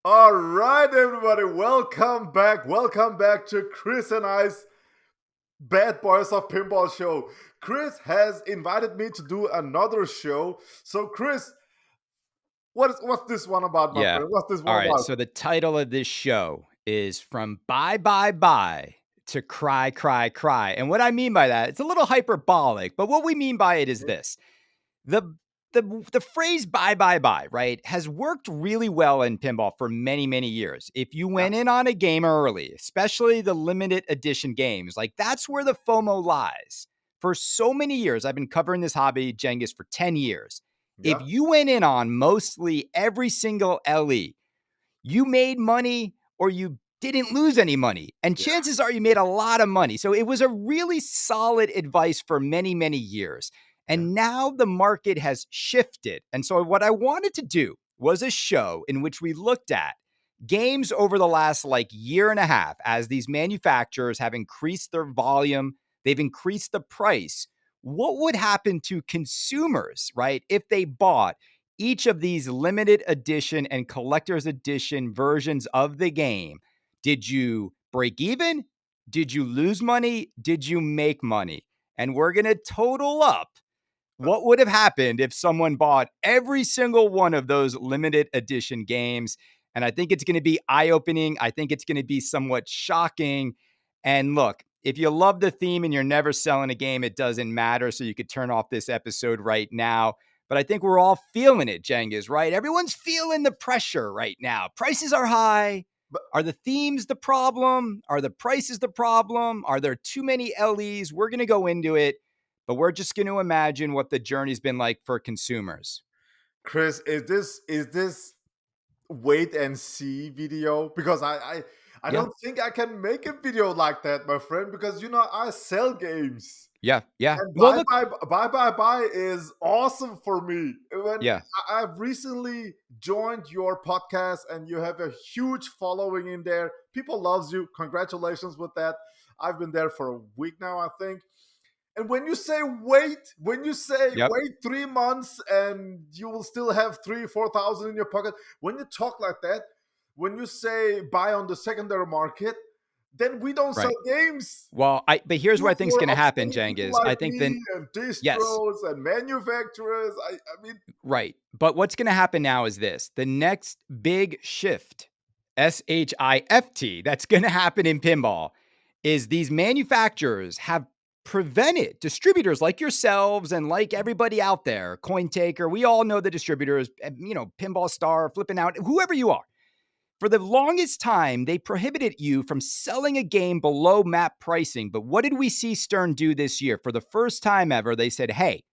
All right, everybody, welcome back. Welcome back to Chris and I's Bad Boys of Pinball show. Chris has invited me to do another show. So, Chris, what's this one about, my Yeah. friend? What's this All one right. about? So the title of this show is From Bye Bye Bye to Cry, Cry, Cry. And what I mean by that, it's a little hyperbolic, but what we mean by it is this. The the phrase bye bye bye, right, has worked really well in pinball for many, many years. If you Yeah, went in on a game early, especially the limited edition games, like that's where the FOMO lies. For so many years, I've been covering this hobby, Genghis, for 10 years. If yeah, you went in on mostly every single LE, you made money or you didn't lose any money. And yeah, chances are you made a lot of money. So it was a really solid advice for many, many years. yeah. And now the market has shifted. And so what I wanted to do was a show in which we looked at games over the last like year and a half as these manufacturers have increased their volume, they've increased the price. What would happen to consumers, right, if they bought each of these limited edition and collector's edition versions of the game? Did you break even? Did you lose money? Did you make money? And we're going to total up what would have happened if someone bought every single one of those limited edition games. And I think it's going to be eye opening. I think it's going to be somewhat shocking. And look, if you love the theme and you're never selling a game, it doesn't matter. So you could turn off this episode right now. But I think we're all feeling it, Jengas, right? Everyone's feeling the pressure right now. Prices are high. But Are the themes the problem? Are the prices the problem? Are there too many LEs? We're going to go into it, but we're just going to imagine what the journey's been like for consumers. Chris, is this wait and see video? Because I Yeah. don't think I can make a video like that, my friend. Because I sell games. Yeah. Yeah. And Well, bye look. bye bye bye bye is awesome for me. When Yeah. I've recently joined your podcast and you have a huge following in there, people loves you. Congratulations with that. I've been there for a week now, I think. And when you say Yep. wait 3 months and you will still have 3-4 thousand in your pocket, when you talk like that, when you say buy on the secondary market, then we don't sell Right. games Well, but here's what I think's for going to happen, upstate people Jengis. like I think then, me and yes, distros and manufacturers. I mean, right. But what's going to happen now is this: the next big shift, SHIFT, that's going to happen in pinball is these manufacturers have prevented distributors like yourselves and like everybody out there, CoinTaker, we all know the distributors, Pinball Star, Flipping Out, whoever you are. For the longest time, they prohibited you from selling a game below map pricing. But what did we see Stern do this year? For the first time ever, they said, hey,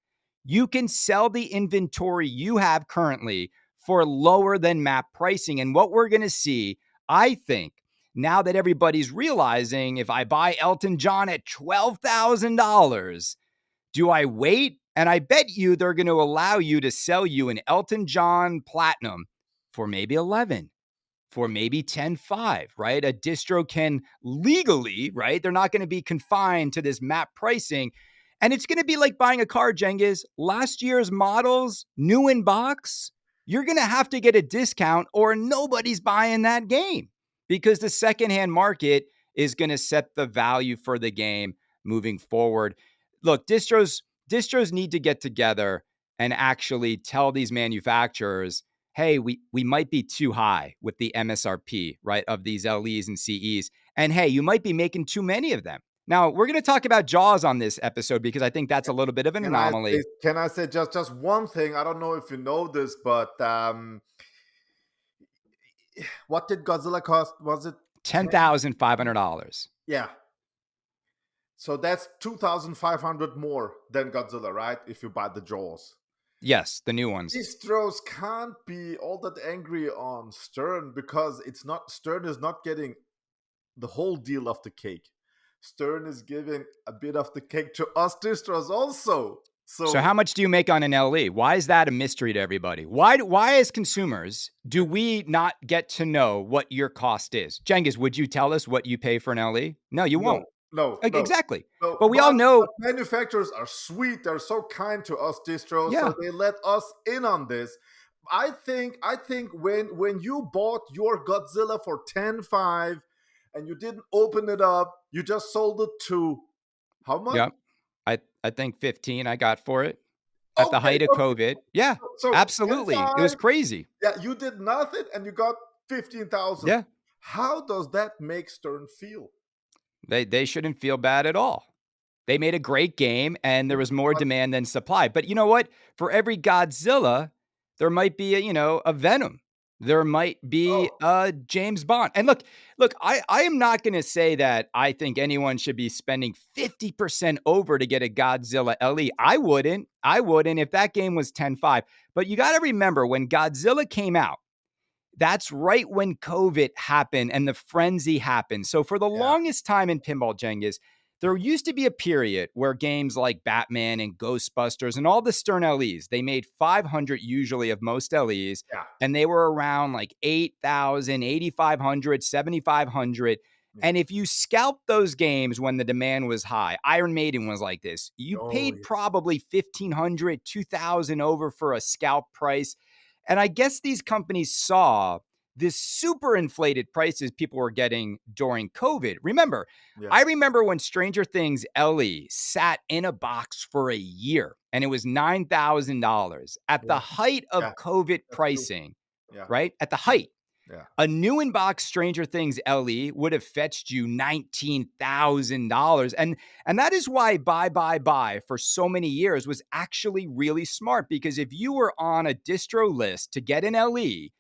you can sell the inventory you have currently for lower than map pricing. And what we're going to see, I think, now that everybody's realizing if I buy Elton John at $12,000, do I wait? And I bet you they're going to allow you to sell you an Elton John Platinum for maybe 11, for maybe 10.5, right? A distro can legally, right? They're not going to be confined to this map pricing. And it's going to be like buying a car, Jengiz. Last year's models, new in box, you're going to have to get a discount or nobody's buying that game because the secondhand market is going to set the value for the game moving forward. Look, distros need to get together and actually tell these manufacturers, hey, we might be too high with the MSRP, right, of these LEs and CEs. And hey, you might be making too many of them. Now, we're going to talk about Jaws on this episode because I think that's a little bit of an anomaly. can I say just one thing? I don't know if you know this, but what did Godzilla cost? Was it 10,500. Yeah. So that's 2,500 more than Godzilla, right? If you buy the Jaws. Yes, the new ones. Distros can't be all that angry on Stern because Stern is not getting the whole deal of the cake. Stern is giving a bit of the cake to us distros also. So So how much do you make on an LE? Why is that a mystery to everybody? Why as consumers do we not get to know what your cost is? Jengiz, would you tell us what you pay for an LE? No, you won't. no, no, no. Exactly. No, But we all but know, manufacturers are sweet. They're so kind to us distros, so yeah. they let us in on this. I think when you bought your Godzilla for 10.5 and you didn't open it up, you just sold it to how much? Yep. I think 15 I got for it at the Okay, height of okay. COVID. Yeah, So absolutely. It 10.5, was crazy. yeah, you did nothing and you got 15,000. Yeah. How does that make Stern feel? They shouldn't feel bad at all. They made a great game and there was more But demand than supply. But you know what? For every Godzilla, there might be a Venom. There might be oh, a James Bond. And look, I am not going to say that I think anyone should be spending 50% over to get a Godzilla LE. I wouldn't if that game was 10.5. But you got to remember when Godzilla came out, that's right when COVID happened and the frenzy happened. So for the yeah, longest time in pinball, Cengiz, there used to be a period where games like Batman and Ghostbusters and all the Stern LEs, they made 500 usually of most LEs, yeah, and they were around like 8,000, 8,500, 7,500. yeah. And if you scalped those games when the demand was high, Iron Maiden was like this. You Oh, paid yes. probably 1,500, 2,000 over for a scalp price. And I guess these companies saw this super inflated prices people were getting during COVID. Remember, Yeah, I remember when Stranger Things LE sat in a box for a year and it was $9,000 at the yeah, height yeah. of COVID That's true. pricing, Yeah, right? At the yeah, height. yeah, A new in box Stranger Things LE would have fetched you $19,000. And that is why buy for so many years was actually really smart, because if you were on a distro list to get an LE,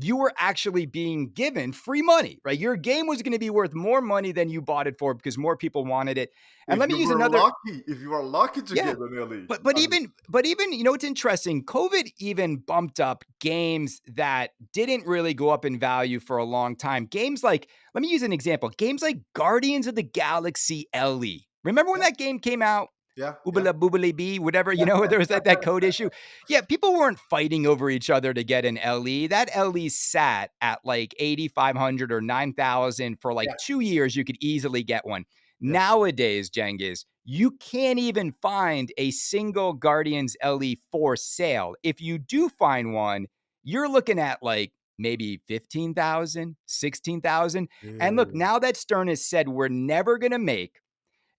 you were actually being given free money, right? Your game was going to be worth more money than you bought it for because more people wanted it. And if let me you use were another. lucky, if you were lucky to Yeah. get an LE. But I mean, even what's interesting, COVID even bumped up games that didn't really go up in value for a long time. Games like, let me use an example. Games like Guardians of the Galaxy LE. Remember when yeah, that game came out? yeah, yeah, Oobala boobily bee, whatever, there was that code issue. Yeah, people weren't fighting over each other to get an LE. That LE sat at like 8,500 or 9,000 for like yeah, 2 years. You could easily get one. yeah. Nowadays, Jengis, you can't even find a single Guardians LE for sale. If you do find one, you're looking at like maybe 15,000, 16,000. And look, Yeah. now that Stern has said we're never going to make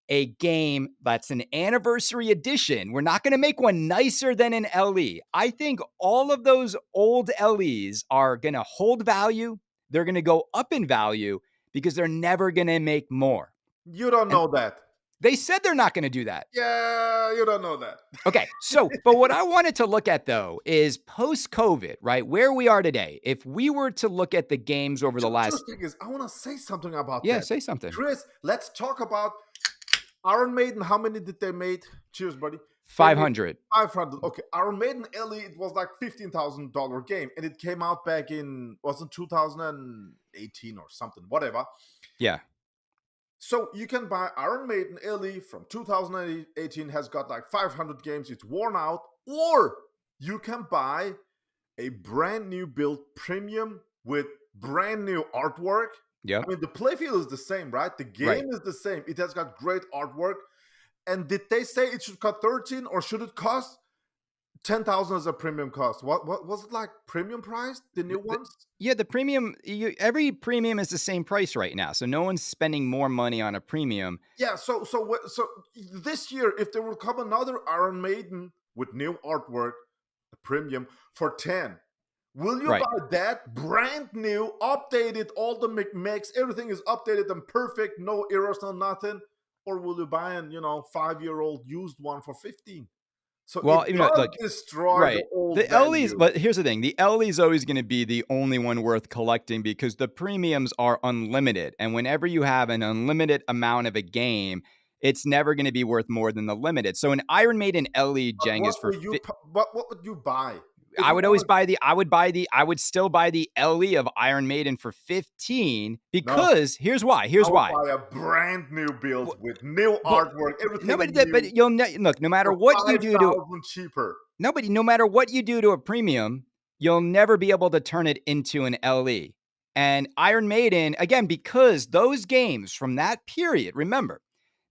a game that's an anniversary edition. We're not going to make one nicer than an LE. I think all of those old LEs are going to hold value. They're going to go up in value because they're never going to make more. You don't And know that. they said they're not going to do that. Yeah, you don't know that. Okay. So, but what I wanted to look at though is post COVID, right? Where we are today. If we were to look at the games over the Just last, thing is, I want to say something about yeah, that. say something. Chris, let's talk about Iron Maiden. How many did they made? Cheers, buddy. They made 500. 500. Okay, Iron Maiden LE, it was like $15,000 game, and it came out back in wasn't 2018 or something, whatever. Yeah. So you can buy Iron Maiden LE from 2018, has got like 500 games, it's worn out, or you can buy a brand new build premium with brand new artwork. I Yep. mean, the playfield is the same, right? The Right. game is the same. It has got great artwork. And did they say it should cost 13 or should it cost 10,000 as a premium cost? What was it like premium price? The new The ones? yeah, the premium every premium is the same price right now, so no one's spending more money on a premium. Yeah, so this year if there will come another Iron Maiden with new artwork, a premium for 10, will you Right. buy that brand new, updated, all the mix, everything is updated and perfect, no errors, no nothing? Or will you buy an, 5-year-old used one for 15? So it Well, does look, destroy the right. old The LEs, value. but here's the thing, the LE is always gonna be the only one worth collecting because the premiums are unlimited, and whenever you have an unlimited amount of a game, it's never gonna be worth more than the limited. So an Iron Maiden LE, But Jeng, is for what would you buy if you I wanted? would still buy the LE of Iron Maiden for 15 No, because here's why, I here's would why. buy a brand new build with new Well, artwork, no, everything but new you'll look, no matter for what you do to 5,000 cheaper. nobody, no matter what you do to a premium, you'll never be able to turn it into an LE. And Iron Maiden, again, because those games from that period, remember,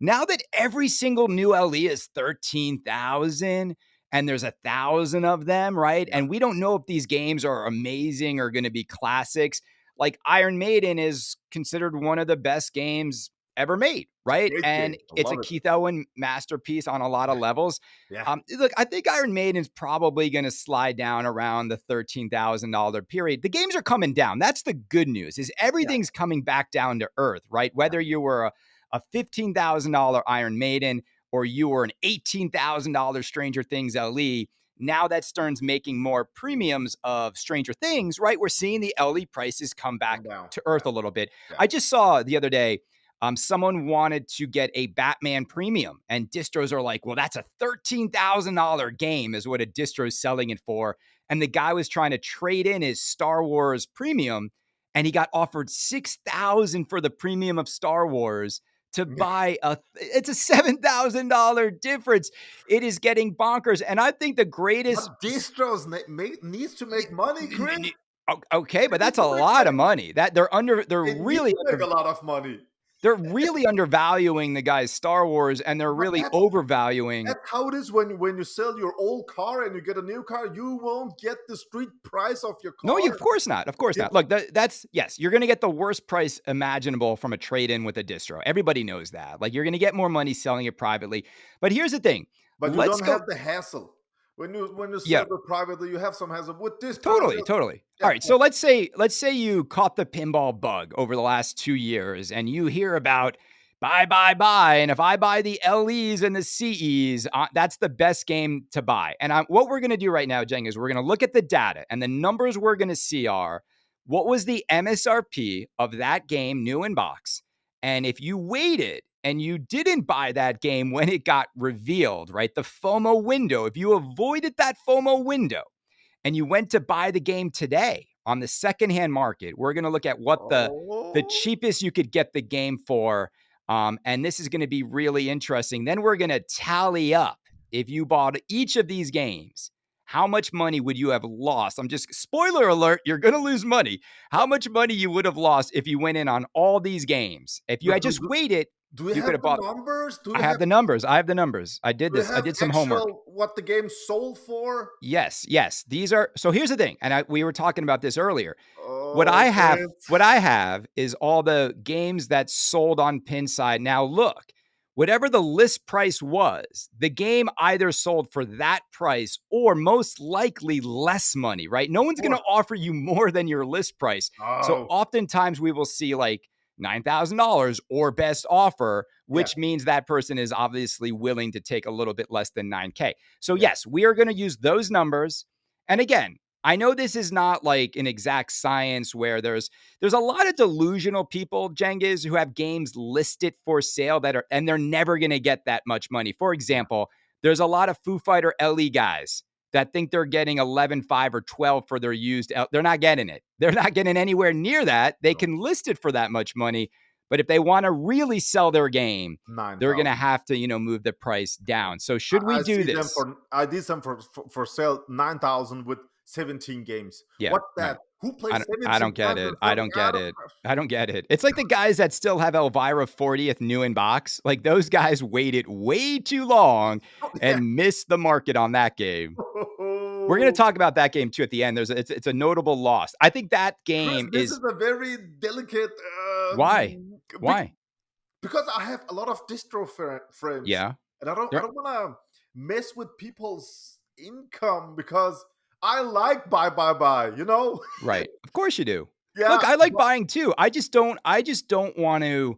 now that every single new LE is 13,000 and there's 1,000 of them, right? Yeah. And we don't know if these games are amazing or going to be classics. Like Iron Maiden is considered one of the best games ever made, It's a right? great And game. I it's a love it. Keith Owen masterpiece on a lot of Yeah. levels. Yeah. Look, I think Iron Maiden's probably going to slide down around the $13,000 period. The games are coming down. That's the good news. Is Yeah. everything's coming back down to earth, right? Yeah. Whether you were a $15,000 Iron Maiden or you were an $18,000 Stranger Things LE, now that Stern's making more premiums of Stranger Things, right? We're seeing the LE prices come back Calm down. to Yeah. earth a little bit. Yeah. I just saw the other day, someone wanted to get a Batman premium, and distros are like, well, that's a $13,000 game, is what a distro is selling it for. And the guy was trying to trade in his Star Wars premium, and he got offered $6,000 for the premium of Star Wars to buy it's a $7,000 difference. It is getting bonkers. And I think the greatest But distros needs to make money, Chris. okay, but They need that's a to make lot of money. money. That they're They need to make a lot of money. they're really undervaluing the guy's Star Wars, and they're But really overvaluing. that's how it is when you sell your old car and you get a new car. You won't get the street price of your No, car. of course not. Of course Yeah. not. Look, that's yes, you're going to get the worst price imaginable from a trade-in with a distro. Everybody knows that. Like you're going to get more money selling it privately. But here's the thing. But you Let's don't go. have the hassle. When you Yeah, sell it privately, you have some hassle. With this car, totally, just totally. All yeah, right, so let's say you caught the pinball bug over the last 2 years and you hear about buy, and if I buy the LEs and the CEs, that's the best game to buy. And what we're going to do right now, Jeng, is we're going to look at the data, and the numbers we're going to see are what was the MSRP of that game new in box, and if you waited and you didn't buy that game when it got revealed, right? The FOMO window, if you avoided that FOMO window and you went to buy the game today on the secondhand market, we're going to look at what the oh cheapest you could get the game for. And this is going to be really interesting. Then we're going to tally up if you bought each of these games. How much money would you have lost? I'm just, spoiler alert, you're going to lose money. How much money you would have lost if you went in on all these games? If you but had just waited, do you you could have have the bought. numbers? I have the numbers. I have the numbers. I did Do you this. I have did some homework. actual what the game sold for? Yes. These are, so here's the thing. And we were talking about this earlier. What Oh, I have, Chris. what I have is all the games that sold on Pinside. Now look, whatever the list price was, the game either sold for that price or most likely less money, right? No one's going to Or- offer you more than your list price. So Oh, oftentimes we will see like $9,000 or best offer, yeah, which means that person is obviously willing to take a little bit less than 9K. So yeah, yes, we are going to use those numbers. And again, I know this is not like an exact science where there's a lot of delusional people, Jengiz, who have games listed for sale and they're never going to get that much money. For yeah, example, there's a lot of Foo Fighter LE guys that think they're getting 11.5 or 12 for their used. They're not getting it. They're not getting anywhere near that. They no, can list it for that much money, but if they want to really sell their game, they're going to 9,000. have to, move the price down. So should we I do see them this? for I did some for sale 9,000 with 17 games. Yeah, What's right. that? Who I plays don't, I 17 don't get times it. in I something? don't get it. I don't get it. It's like the guys that still have Elvira 40th new in box. Like those guys waited way too long Yeah. and missed the market on that game. We're going to talk about that game too at the end. It's a notable loss. I think that Chris, game this is is a very delicate why? bec- Why? because I have a lot of distro friends, Yeah. and I They're- don't want to mess with people's income because I like buy. You know? Right. Of course you do. Yeah, Look, I like but- buying too. I just don't want to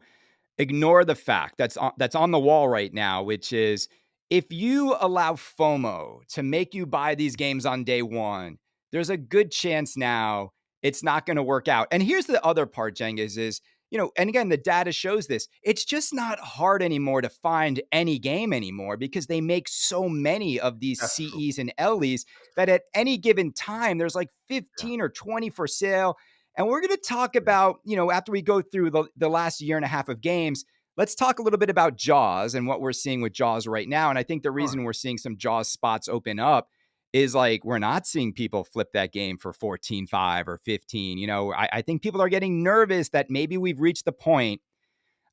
ignore the fact that's on the wall right now, which is if you allow FOMO to make you buy these games on day one, there's a good chance now it's not going to work out. And here's the other part, Jengiz, is, and again, the data shows this. It's just not hard anymore to find any game anymore because they make so many of these that's true. CEs and LEs that at any given time, there's like Yeah. 15 or 20 for sale. And we're going to talk about, after we go through the last year and a half of games, let's talk a little bit about Jaws and what we're seeing with Jaws right now. And I think the reason we're seeing some Jaws spots open up is like we're not seeing people flip that game for 14.5 or 15. I think people are getting nervous that maybe we've reached the point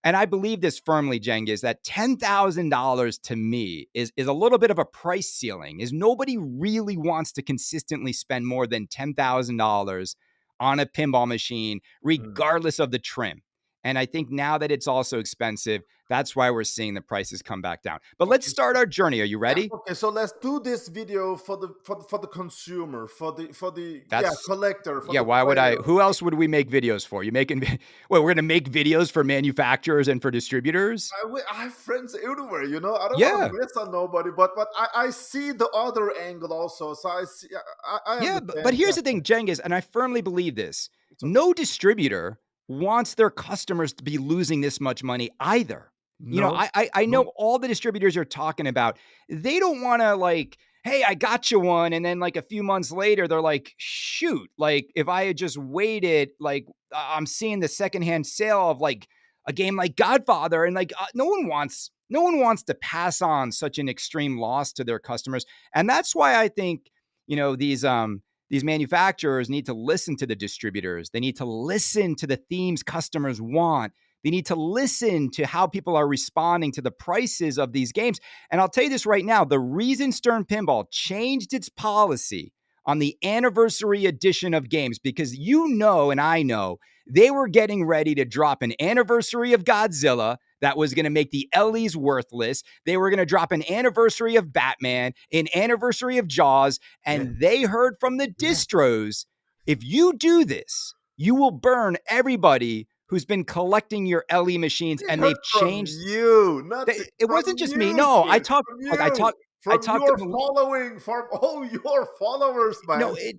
And I believe this firmly, Cengiz, that $10,000 to me is a little bit of a price ceiling. Is nobody really wants to consistently spend more than $10,000 on a pinball machine, Mm. regardless of the trim. And I think now that it's also expensive, that's why we're seeing the prices come back down. But let's Okay, start our journey. Are you yeah, ready? okay, so let's do this video for the consumer, for the yeah, That's collector, for Yeah, the why would I? player. Who else would we make videos for? You making? Well, we're gonna make videos for manufacturers and for distributors. I have friends everywhere, you know. I don't want to Yeah, mess on nobody, but I see the other angle also. So I see, I yeah. But understand. here's Yeah, the thing, Cengiz, and I firmly believe this: it's okay. no distributor wants their customers to be losing this much money either. You know, No, I no, know all the distributors you're talking about. They don't want to like, hey, I got you one, and then like a few months later, they're like, shoot, like if I had just waited, like I'm seeing the secondhand sale of like a game like Godfather, and like no one wants to pass on such an extreme loss to their customers, and that's why I think these manufacturers need to listen to the distributors. They need to listen to the themes customers want. They need to listen to how people are responding to the prices of these games. And I'll tell you this right now, the reason Stern Pinball changed its policy on the anniversary edition of games, because you know and I know they were getting ready to drop an anniversary of Godzilla that was going to make the Ellie's worthless. They were going to drop an anniversary of Batman, an anniversary of Jaws, yeah, and they heard from the yeah. distros, if you do this, you will burn everybody who's been collecting your Ellie machines, I and heard they've from changed. you, not It from wasn't just me. you, No, I Chris, talked. from Look, I you, talked. I from talked your to following, from all your followers, no, man.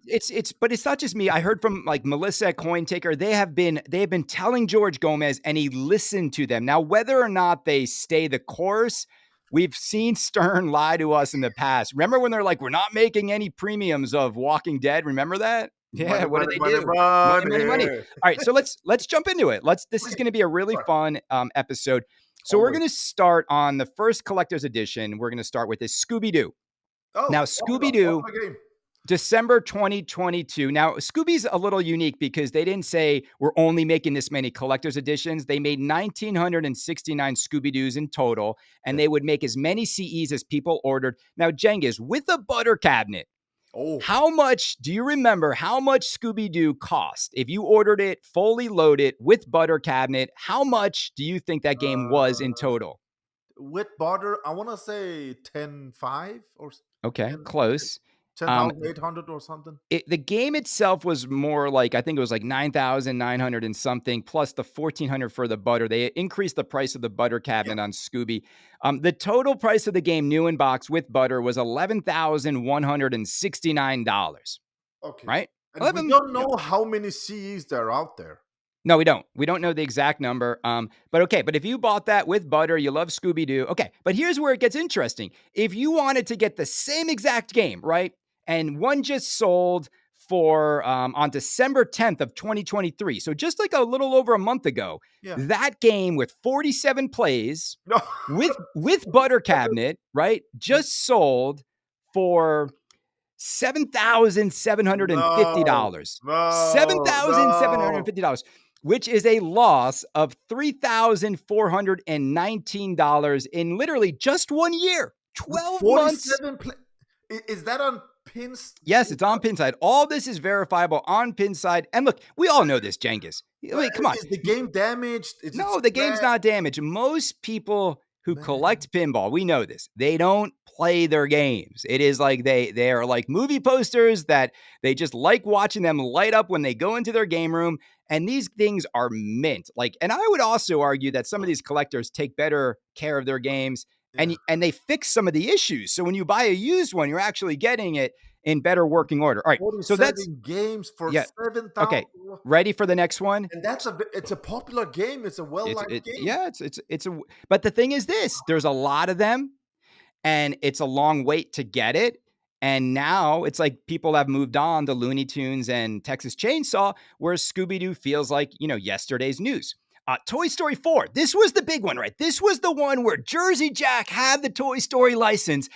but it's not just me. I heard from like Melissa at Cointaker. They have been telling George Gomez, and he listened to them. Now, whether or not they stay the course, we've seen Stern lie to us in the past. Remember when they're like, "We're not making any premiums of Walking Dead." Remember that? Yeah. Money, What did money, they money, do? Money, money, money. money. All right, so let's jump into it. This is Okay, going to be a really sure. fun episode. So we're Always. going to start on the first collector's edition. We're going to start with this Scooby Doo. Now, Oh, Scooby Doo, popular game. December 2022. Now, Scooby's a little unique because they didn't say we're only making this many collector's editions. They made 1,969 Scooby Doos in total, and Yeah. they would make as many CEs as people ordered. Now, Cengiz, with a butter cabinet, Oh, how much do you remember how much Scooby Doo cost? If you ordered it fully loaded with butter cabinet, how much do you think that game was in uh, total? with butter, I want to say 10,500 or Okay, 10, close. Um, 10,800 or something. the game itself was more like, I think it was like 9,900 and something plus the 1,400 for the butter. They increased the price of the butter Yeah. cabinet on Scooby. The total price of the game, new in box with butter, was $11,169. Okay. Right? And we 11. don't know how many CEs there are out there. No, we don't. We don't know the exact number. But okay. But if you bought that with butter, you love Scooby Doo. Okay. But here's where it gets interesting. If you wanted to get the same exact game, right? And one just sold for on December 10th of 2023. So just like a little over a month ago, Yeah. that game with 47 plays No. with butter cabinet, right? Just sold for No. $7,750. No. No. $7,750, which is a loss of $3,419 in literally just 1 year, With 12 months. 47 play. Is that on pins? Yes, it's on Pinside. All this is verifiable on Pinside. And look, we all know this, Cengiz. I mean, come on. Is the game damaged? Is it No, the game's scratched? not damaged. Most people who Man. collect pinball, we know this. They don't play their games. It is like they are like movie posters that they just like watching them light up when they go into their game room. And these things are mint. Like, and I would also argue that some of these collectors take better care of their games Yeah. and they fix some of the issues. So when you buy a used one, you're actually getting it in better working order. All right. So that's 47 games for yeah. 7,000. Okay. Ready for the next one? And it's a popular game. It's a well-liked game. Yeah, it's a but the thing is this, there's a lot of them and it's a long wait to get it. And now it's like people have moved on to Looney Tunes and Texas Chainsaw, where Scooby Doo feels like, yesterday's news. Toy Story 4. This was the big one, right? This was the one where Jersey Jack had the Toy Story license.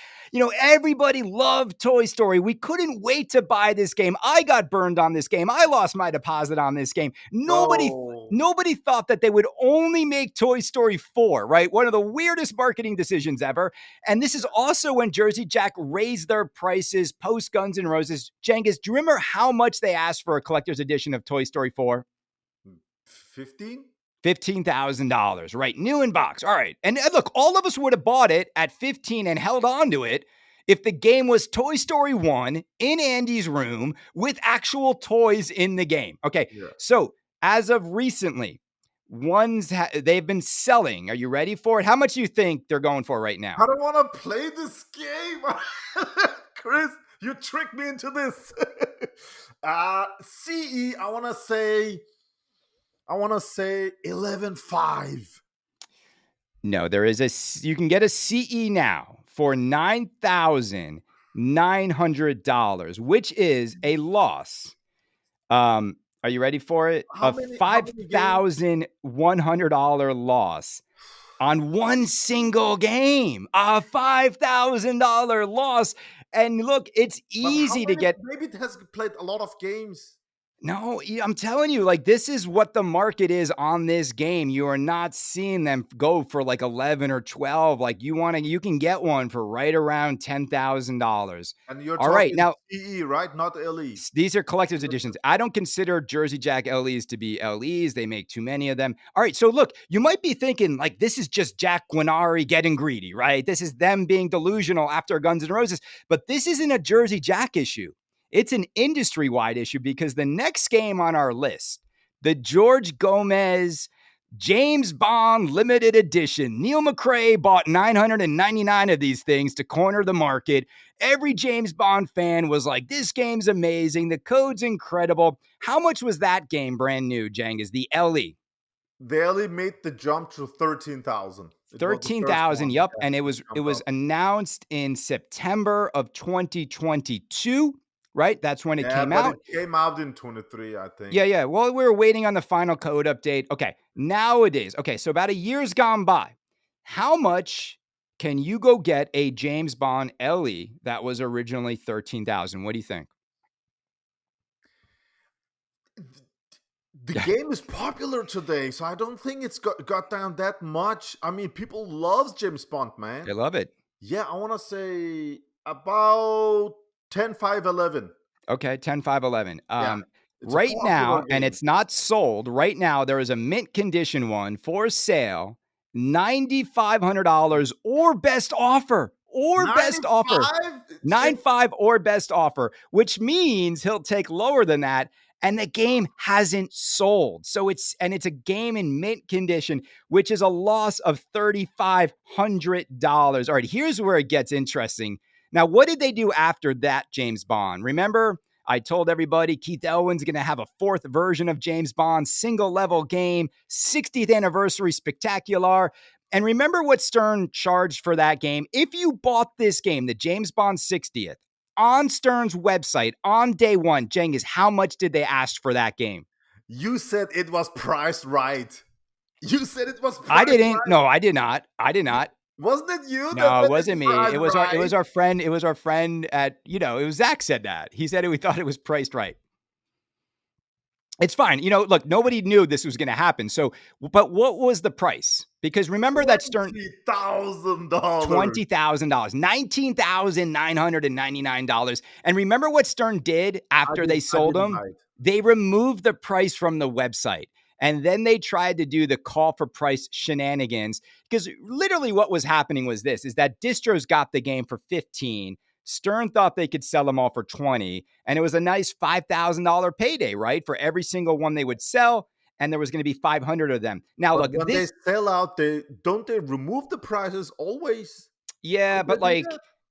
Everybody loved Toy Story. We couldn't wait to buy this game. I got burned on this game. I lost my deposit on this game. Nobody No. Nobody thought that they would only make Toy Story 4, right? One of the weirdest marketing decisions ever. And this is also when Jersey Jack raised their prices post Guns N' Roses. Cengiz, do you remember how much they asked for a collector's edition of Toy Story 4? 15? $15,000, right? New in box. All right. And look, all of us would have bought it at 15 and held on to it if the game was Toy Story 1 in Andy's room with actual toys in the game. Okay. Yeah. So as of recently, they've been selling. Are you ready for it? How much do you think they're going for right now? I don't want to play this game. Chris, you tricked me into this. CE, I want to say 11.5. No, you can get a CE now for $9,900, which is a loss. Are you ready for it? A $5,100 loss on one single game. A $5,000 loss. And look, it's easy to get. Maybe it has played a lot of games. No, I'm telling you, like, this is what the market is on this game. You are not seeing them go for like 11 or 12. Like, you can get one for right around $10,000. And you're all right now. CE, right? Not LE. These are collector's editions. I don't consider Jersey Jack LEs to be LEs. They make too many of them. All right, so look, you might be thinking like this is just Jack Guinari getting greedy, right? This is them being delusional after Guns N' Roses. But this isn't a Jersey Jack issue. It's an industry-wide issue because the next game on our list, the George Gomez James Bond limited edition. Neil McRae bought 999 of these things to corner the market. Every James Bond fan was like, this game's amazing. The code's incredible. How much was that game brand new, Cengiz? The LE? The LE made the jump to 13,000. 13,000, yep. And it was announced in September of 2022. Right? That's when it came out. It came out in 23, I think. Yeah. Well, we were waiting on the final code update. Okay. Nowadays, so about a year's gone by. How much can you go get a James Bond LE that was originally 13,000? What do you think? The game is popular today, so I don't think it's got down that much. I mean, people love James Bond, man. They love it. Yeah, I want to say about 10, 5, 11. Okay, 10, 5, 11. Yeah, right now, and it's not sold, right now, there is a mint condition one for sale, $9,500 or best offer. Or 95? Best offer. 9.5 or best offer, which means he'll take lower than that. And the game hasn't sold. So it's a game in mint condition, which is a loss of $3,500. All right, here's where it gets interesting. Now, what did they do after that James Bond? Remember, I told everybody Keith Elwin's going to have a fourth version of James Bond, single level game, 60th anniversary spectacular. And remember what Stern charged for that game? If you bought this game, the James Bond 60th, on Stern's website on day one, Cengiz, how much did they ask for that game? You said it was priced right. You said it was priced I didn't. Right. No, I did not. Wasn't it you? No, it wasn't me. It was our friend. It was our friend at, it was Zach said that. He said we thought it was priced right. It's fine. Look, nobody knew this was going to happen. So, but what was the price? Because remember that Stern $20,000. $20,999. And remember what Stern did after they sold them? They removed the price from the website. And then they tried to do the call for price shenanigans. Because literally what was happening was this, is that distros got the game for 15. Stern thought they could sell them all for 20. And it was a nice $5,000 payday, right? For every single one they would sell. And there was going to be 500 of them. Now, but look, when they sell out, don't they remove the prices always? Yeah, but like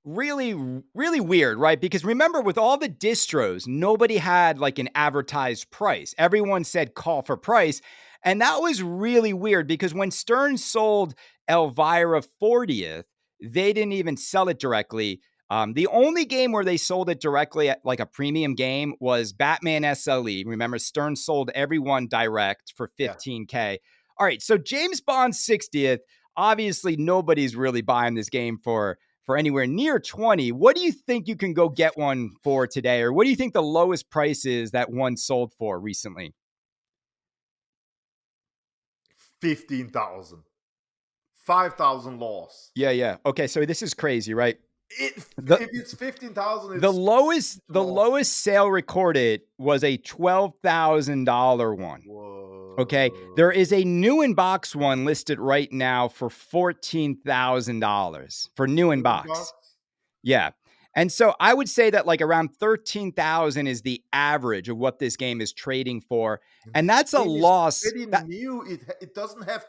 really, really weird, right? Because remember, with all the distros, nobody had like an advertised price. Everyone said call for price. And that was really weird because when Stern sold Elvira 40th, they didn't even sell it directly. The only game where they sold it directly at like a premium game was Batman SLE. Remember, Stern sold everyone direct for $15K. Yeah. All right, so James Bond 60th, obviously nobody's really buying this game for anywhere near 20. What do you think you can go get one for today? Or what do you think the lowest price is that one sold for recently? 15,000. 5,000 loss. Yeah, yeah. Okay, so this is crazy, right? If The it's 15,000, the it's lowest the lost. lowest sale recorded was a $12,000 one. Okay, there Whoa. is a new in box one listed right now for $14,000 for new in Million box. bucks? Yeah. And so I would say that like around 13,000 is the average of what this game is trading for. And And this that's a game is loss. pretty That new. It doesn't have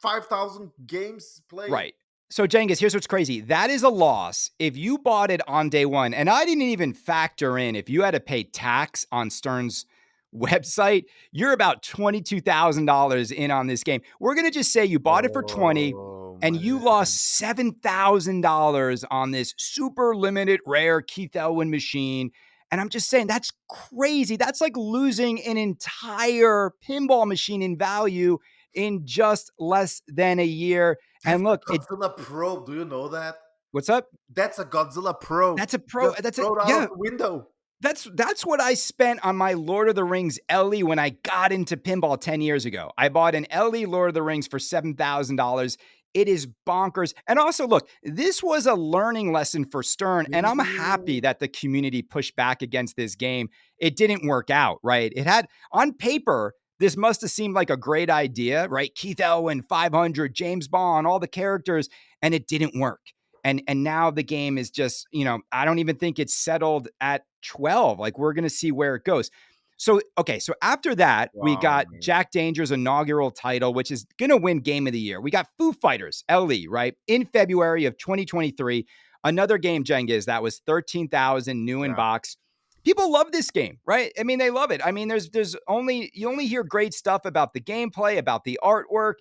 5,000 games played. Right. So Jengus, here's what's crazy. That is a loss if you bought it on day one. And I didn't even factor in if you had to pay tax on Stern's website, you're about $22,000 in on this game. We're going to just say you bought it for 20 Oh and you man. lost $7,000 on this super limited rare Keith Elwin machine. And I'm just saying that's crazy. That's like losing an entire pinball machine in value in just less than a year. That's And look, a Godzilla Pro. Do you know that? what's up? That's a Godzilla Pro. That's a pro. Just That's a throw it out of yeah. the window. That's what I spent on my Lord of the Rings LE when I got into pinball 10 years ago. I bought an LE Lord of the Rings for $7,000. It is bonkers. And also, look, this was a learning lesson for Stern, and I'm happy that the community pushed back against this game. It didn't work out, right? It had, on paper, this must have seemed like a great idea, right? Keith Elwin, 500, James Bond, all the characters, and it didn't work. And now the game is just, I don't even think it's settled at 12. Like we're going to see where it goes. So, okay. So after that, we Wow, got man. Jack Danger's inaugural title, which is going to win game of the year. We got Foo Fighters, LE, right? In February of 2023, another game, Jengiz, that was 13,000 new in Yeah. box. People love this game, right? I mean, they love it. I mean, you only hear great stuff about the gameplay, about the artwork.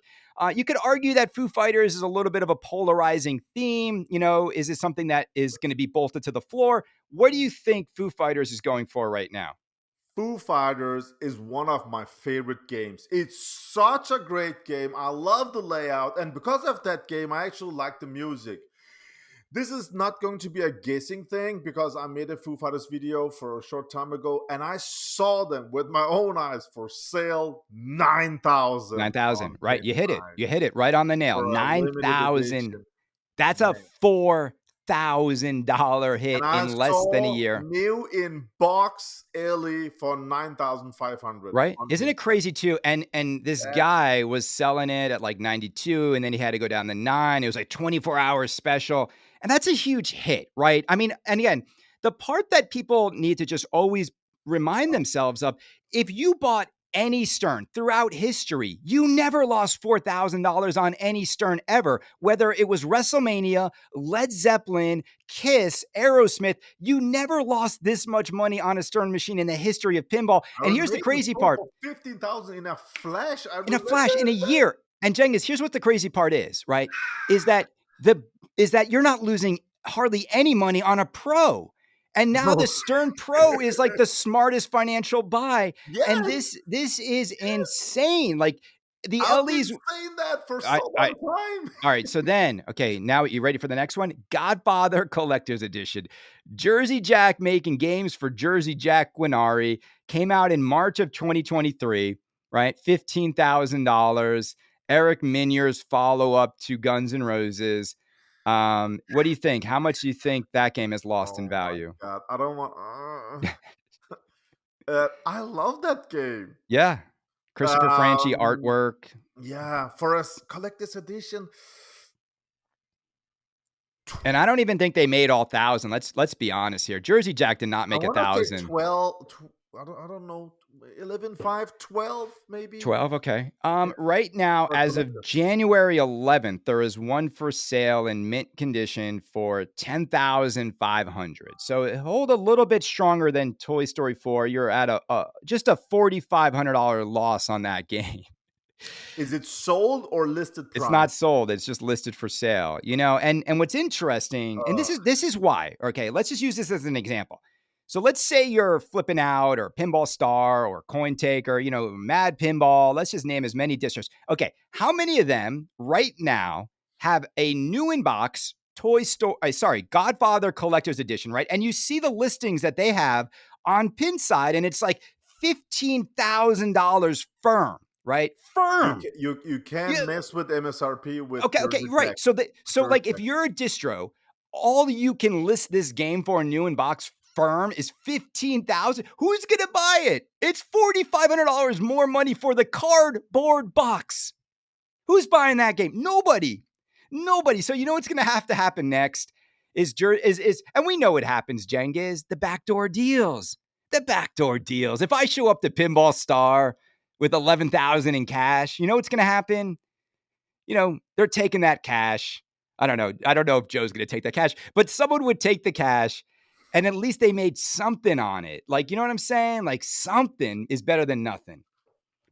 You could argue that Foo Fighters is a little bit of a polarizing theme. Is it something that is going to be bolted to the floor? What do you think Foo Fighters is going for right now? Foo Fighters is one of my favorite games. It's such a great game. I love the layout, and because of that game, I actually like the music. This is not going to be a guessing thing because I made a Foo Fighters video for a short time ago and I saw them with my own eyes for sale 9,000 9,000, on right? You hit it. Pin9 You hit it right on the nail. for a limited 9,000. edition. That's a Man. $4,000 And hit I in less than a saw year. new in box LE for 9,500. Right? On Isn't Pin9. it crazy too? And this That- guy was selling it at like 92 and then he had to go down to 9. It was like 24 hours special. And that's a huge hit, right? I mean, and again, the part that people need to just always remind themselves of, if you bought any Stern throughout history, you never lost $4,000 on any Stern ever, whether it was WrestleMania, Led Zeppelin, Kiss, Aerosmith. You never lost this much money on a Stern machine in the history of pinball. I And here's the made the crazy sold part. for 15,000 in a flash. I In a remember flash, in a that. year. And Jengus, here's what the crazy part is, right? Is that you're not losing hardly any money on a pro. And now No. the Stern Pro is like the smartest financial buy. And Yes, this is insane. Like the I've been LEs. saying that for I, so I, long time. all right. So then, okay, now you ready for the next one? Godfather Collector's Edition. Jersey Jack making games for Jersey Jack Guinari came out in March of 2023, right? $15,000. Eric Minier's follow up to Guns N' Roses. What do you think? How much do you think that game has lost in Oh my value? god, I don't want. I love that game. Yeah. Christopher Franchi Um, artwork. yeah, for a collector's edition. And I don't even think they made all 1,000. Let's be honest here. Jersey Jack did not I make want to say 1,000. 12. I don't know. 11, 5, 12 maybe. 12, okay. Yeah, Right now, for a as of collector. January 11th, there is one for sale in mint condition for 10,500. So hold a little bit stronger than Toy Story 4. You're at just a $4,500 loss on that game. Is it sold or listed It's price? not sold. It's just listed for sale. And what's interesting, and Uh, this is why. Okay, let's just use this as an example. So let's say you're flipping out or Pinball Star or Coin Taker, Mad Pinball. Let's just name as many districts. Okay, how many of them right now have a new inbox Toy Story? Godfather Collector's Edition, right? And you see the listings that they have on Pinside, and it's like $15,000 firm. right? You Firm. can, you Yeah. can mess with MSRP with Okay, Jersey right. Jack. So Jersey like if Jack. you're a distro, all you can list this game for a new in box firm is 15,000. Who's gonna buy it? It's $4,500 more money for the cardboard box. Who's buying that game? Nobody. Nobody. So you know what's going to happen next is and we know it happens, Jengiz, the backdoor deals. The backdoor deals. If I show up to Pinball Star with 11,000 in cash, you know what's going to happen? You know, they're taking that cash. I don't know. I don't know if Joe's going to take that cash, but someone would take the cash and at least they made something on it. Like, you know what I'm saying? Like something is better than nothing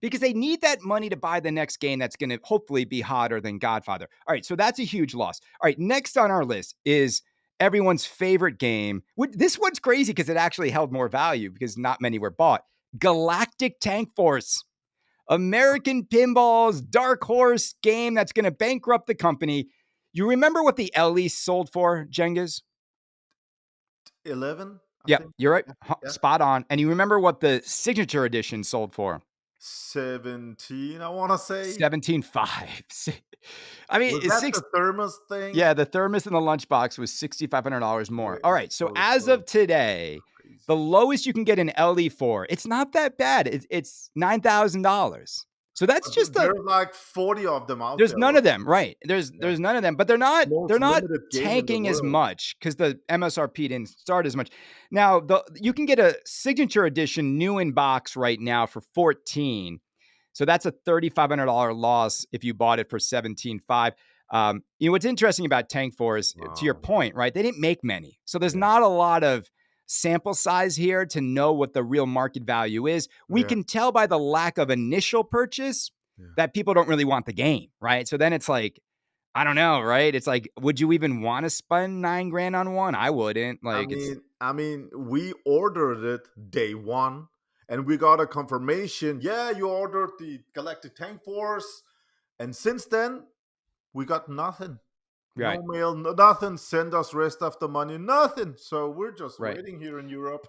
because they need that money to buy the next game that's going to hopefully be hotter than Godfather. All right, so that's a huge loss. All right, next on our list is everyone's favorite game. This one's crazy because it actually held more value because not many were bought. Galactic Tank Force, American Pinball's dark horse game that's going to bankrupt the company. You remember what the LE sold for, Jengas? 11, I Yep, think. you're right. Yeah, yeah. Spot on. And you remember what the signature edition sold for? 17, I want to say. 17.5. I mean, Was it's that six. the thermos thing? Yeah, the thermos in the lunchbox was $6,500 more. All Yeah, right, so as so of today, crazy. the lowest you can get an LE for, it's not that bad. It's $9,000. So that's But just a. there's like 40 of them out There's there none of already. them, right? There's Yeah. there's none of them, but they're not Limited game in the tanking as world. much because the MSRP didn't start as much. Now you can get a signature edition new in box right now for 14. So that's a $3,500 loss if you bought it for 17.5. You know what's interesting about Tank Force, to your Wow. point, right? They didn't make many, so there's Yeah. not a lot of sample size here to know what the real market value is. We Yeah. can tell by the lack of initial purchase Yeah. that people don't really want the game, right? So then it's like, I don't know, right? It's like, would you even want to spend 9 grand on one? I wouldn't. Like, it's I mean, we ordered it day one, and we got a confirmation. Yeah, you ordered the Galactic Tank Force, and since then we got nothing. right, No mail, nothing. Send us rest of the money, nothing. So we're just right. waiting here in Europe.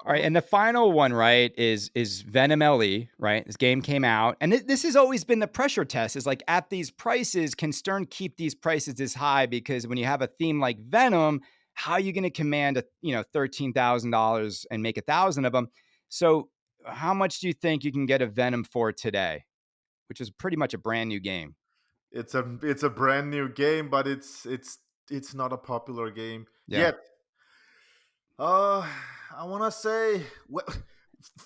I All don't right, know. and the final one, right, is Venom LE, right? This game came out, and this has always been the pressure test. Is like at these prices, can Stern keep these prices this high? Because when you have a theme like Venom, how are you going to command $13,000 and make 1,000 of them? So, how much do you think you can get a Venom for today? Which is pretty much a brand new game. It's a brand new game, but it's not a popular game Yeah, yet. Uh, I want to say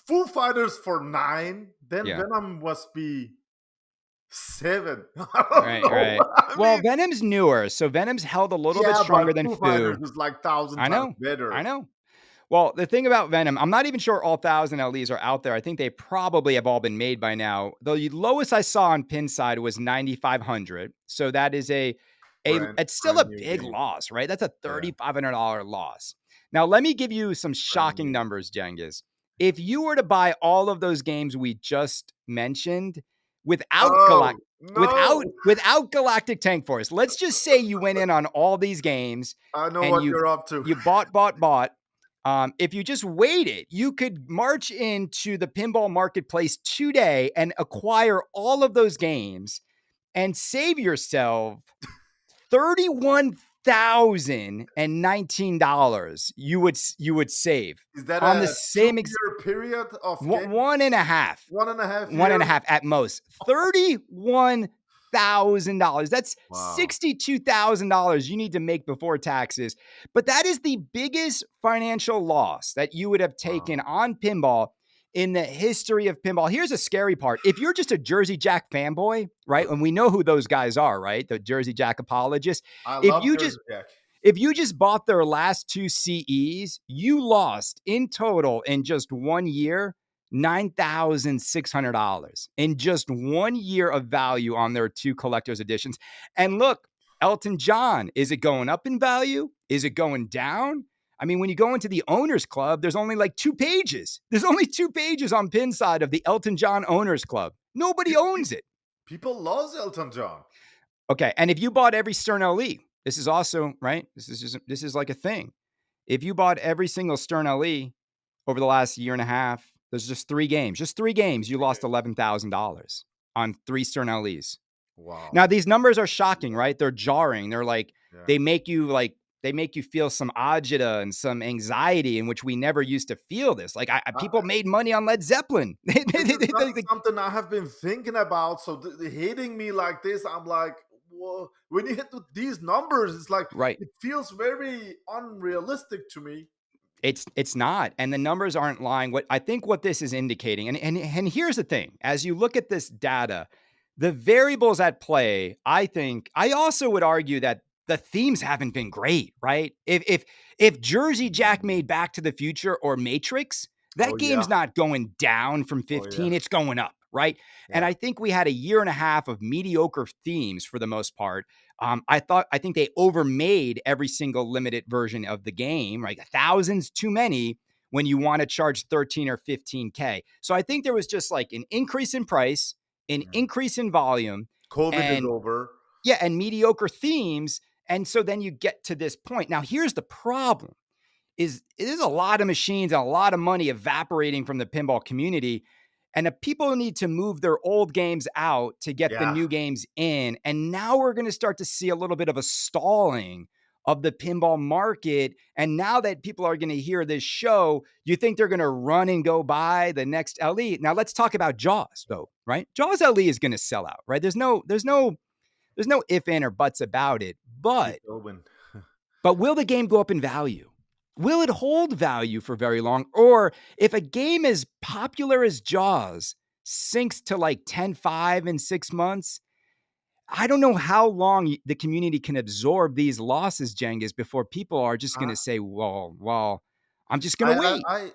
Foo Fighters for 9, then yeah. Venom must be 7. I don't Right, know. right. I Well, mean, Venom's newer, so Venom's held a little bit yeah, but stronger than Foo Fighters Foo. is like thousand I times know, I better. know. Well, the thing about Venom, I'm not even sure all 1,000 LEs are out there. I think they probably have all been made by now. The lowest I saw on Pinside was 9,500. So that is it's still Brand a new big game. loss, right? That's a Yeah, $3,500 loss. Now, let me give you some brand shocking new. numbers, Jengiz. If you were to buy all of those games we just mentioned without Oh Galact no! without Galactic Tank Force, let's just say you went in on all these games I know and what you you're up to. you bought. If you just waited, you could march into the pinball marketplace today and acquire all of those games and save yourself $31,019. You would save Is that on the a same 2-year period of game? one and a half. One and a half One and a years? half at most. $31,000. That's Wow! $62,000 you need to make before taxes. But that is the biggest financial loss that you would have taken Wow! on pinball in the history of pinball. Here's a scary part. If you're just a Jersey Jack fanboy, right? And we know who those guys are, right? The Jersey Jack apologists. I If love you just Jersey Jack. if you just bought their last two CEs, you lost in total in just 1 year $9,600 in just 1 year of value on their two collector's editions. And look, Elton John, is it going up in value? Is it going down? I mean, when you go into the owners club, there's only like 2 pages. There's only 2 pages on Pinside of the Elton John owners club. Nobody Pe- pe- owns it. People love Elton John. Okay, and if you bought every Stern LE, this is also right. This is like a thing. If you bought every single Stern LE over the last year and a half, There's just 3 games. Just 3 games, you lost Okay. $11,000 on 3 Stern LEs. Wow. Now these numbers are shocking, right? They're jarring. They're like Yeah. they make you like they make you feel some agita and some anxiety in which we never used to feel this. Like people made money on Led Zeppelin. This is not something I have been thinking about. So hitting me like this, I'm like, whoa. When you hit these numbers, it's like Right. it feels very unrealistic to me. It's not, and the numbers aren't lying. What I think what this is indicating, and here's the thing: as you look at this data, the variables at play, I think, I also would argue that the themes haven't been great, right? If Jersey Jack made Back to the Future or Matrix, Oh that yeah. game's not going down from Oh yeah. 15, it's going up, right? And Yeah. I think we had a year and a half of mediocre themes for the most part. I think they overmade every single limited version of the game, right? 1,000's too many when you want to charge 13 or 15K. So I think there was just like an increase in price, an Yeah. increase in volume, COVID is and over. yeah, and mediocre themes. And so then you get to this point. Now, here's the problem is it is a lot of machines and a lot of money evaporating from the pinball community. And the people need to move their old games out to get the Yeah. new games in. And now we're going to start to see a little bit of a stalling of the pinball market. And now that people are going to hear this show, you think they're going to run and go buy the next LE. Now let's talk about Jaws, though, right? Jaws LE is going to sell out, right? There's no if, and, or buts about it. Keep going. But will the game go up in value? Will it hold value for very long? Or if a game as popular as Jaws sinks to like 10.5 in 6 months, I don't know how long the community can absorb these losses, Jengas, before people are just going I, to say, well, I'm just going to wait. I